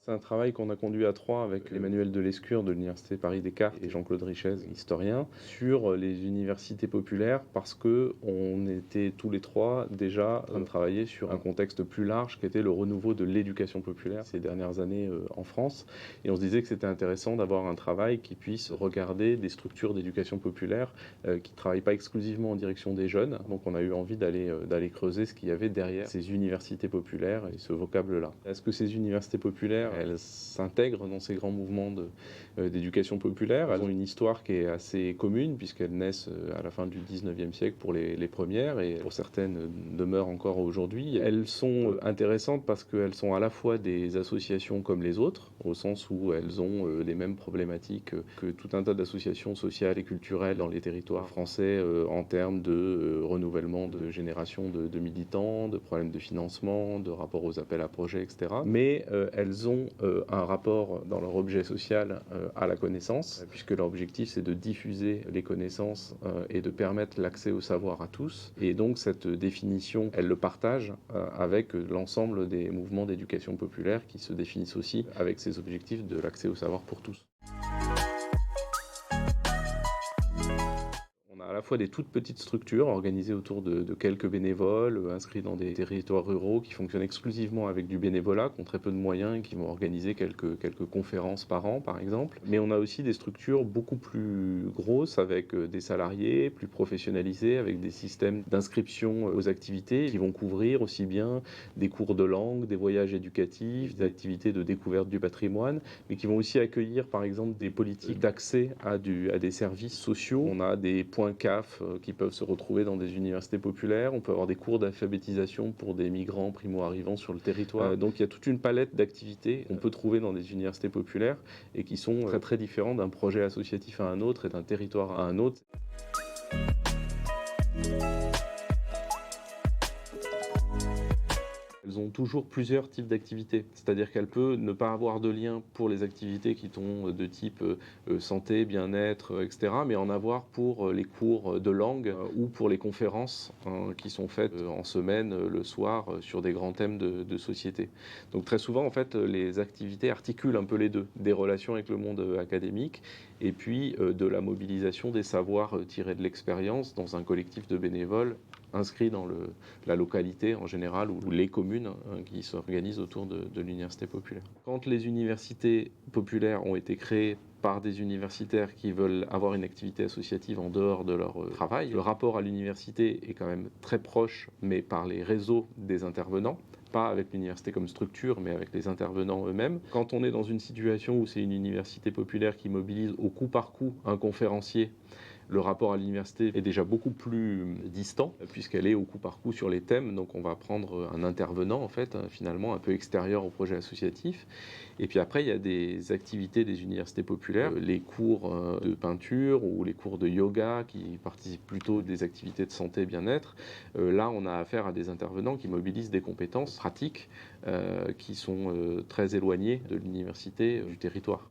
C'est un travail qu'on a conduit à 3 avec Emmanuel Delescure de l'Université Paris-Descartes et Jean-Claude Richez, historien, sur les universités populaires parce qu'on était tous les 3 déjà en train de travailler sur un contexte plus large qui était le renouveau de l'éducation populaire ces dernières années en France. Et on se disait que c'était intéressant d'avoir un travail qui puisse regarder des structures d'éducation populaire qui ne travaillent pas exclusivement en direction des jeunes. Donc on a eu envie d'aller creuser ce qu'il y avait derrière ces universités populaires et ce vocable-là. Est-ce que ces universités populaires, elles s'intègrent dans ces grands mouvements d'éducation populaire? Elles ont une histoire qui est assez commune puisqu'elles naissent à la fin du 19e siècle pour les premières et pour certaines demeurent encore aujourd'hui. Elles sont intéressantes parce qu'elles sont à la fois des associations comme les autres, au sens où elles ont les mêmes problématiques que tout un tas d'associations sociales et culturelles dans les territoires français en termes de renouvellement de générations de militants, de problèmes de financement, de rapport aux appels à projets, etc. Mais elles ont un rapport dans leur objet social à la connaissance, puisque leur objectif c'est de diffuser les connaissances et de permettre l'accès au savoir à tous. Et donc cette définition, elles le partagent avec l'ensemble des mouvements d'éducation populaire qui se définissent aussi avec ces objectifs de l'accès au savoir pour tous. On a à la fois des toutes petites structures organisées autour de quelques bénévoles, inscrits dans des territoires ruraux qui fonctionnent exclusivement avec du bénévolat, qui ont très peu de moyens et qui vont organiser quelques conférences par an, par exemple. Mais on a aussi des structures beaucoup plus grosses avec des salariés, plus professionnalisés, avec des systèmes d'inscription aux activités qui vont couvrir aussi bien des cours de langue, des voyages éducatifs, des activités de découverte du patrimoine, mais qui vont aussi accueillir, par exemple, des politiques d'accès à des services sociaux. On a des points CAF qui peuvent se retrouver dans des universités populaires. On peut avoir des cours d'alphabétisation pour des migrants primo-arrivants sur le territoire. Donc il y a toute une palette d'activités qu'on peut trouver dans des universités populaires et qui sont très très différents d'un projet associatif à un autre et d'un territoire à un autre. Elles ont toujours plusieurs types d'activités, c'est-à-dire qu'elles peuvent ne pas avoir de lien pour les activités qui sont de type santé, bien-être, etc., mais en avoir pour les cours de langue ou pour les conférences qui sont faites en semaine, le soir, sur des grands thèmes de société. Donc très souvent, en fait, les activités articulent un peu les deux, des relations avec le monde académique et puis de la mobilisation des savoirs tirés de l'expérience dans un collectif de bénévoles inscrits dans la localité en général ou les communes qui s'organisent autour de l'université populaire. Quand les universités populaires ont été créées par des universitaires qui veulent avoir une activité associative en dehors de leur travail, le rapport à l'université est quand même très proche, mais par les réseaux des intervenants, pas avec l'université comme structure, mais avec les intervenants eux-mêmes. Quand on est dans une situation où c'est une université populaire qui mobilise au coup par coup un conférencier, le rapport à l'université est déjà beaucoup plus distant, puisqu'elle est au coup par coup sur les thèmes, donc on va prendre un intervenant, en fait, finalement, un peu extérieur au projet associatif. Et puis après, il y a des activités des universités populaires, les cours de peinture ou les cours de yoga qui participent plutôt des activités de santé et bien-être. Là, on a affaire à des intervenants qui mobilisent des compétences pratiques qui sont très éloignées de l'université, du territoire.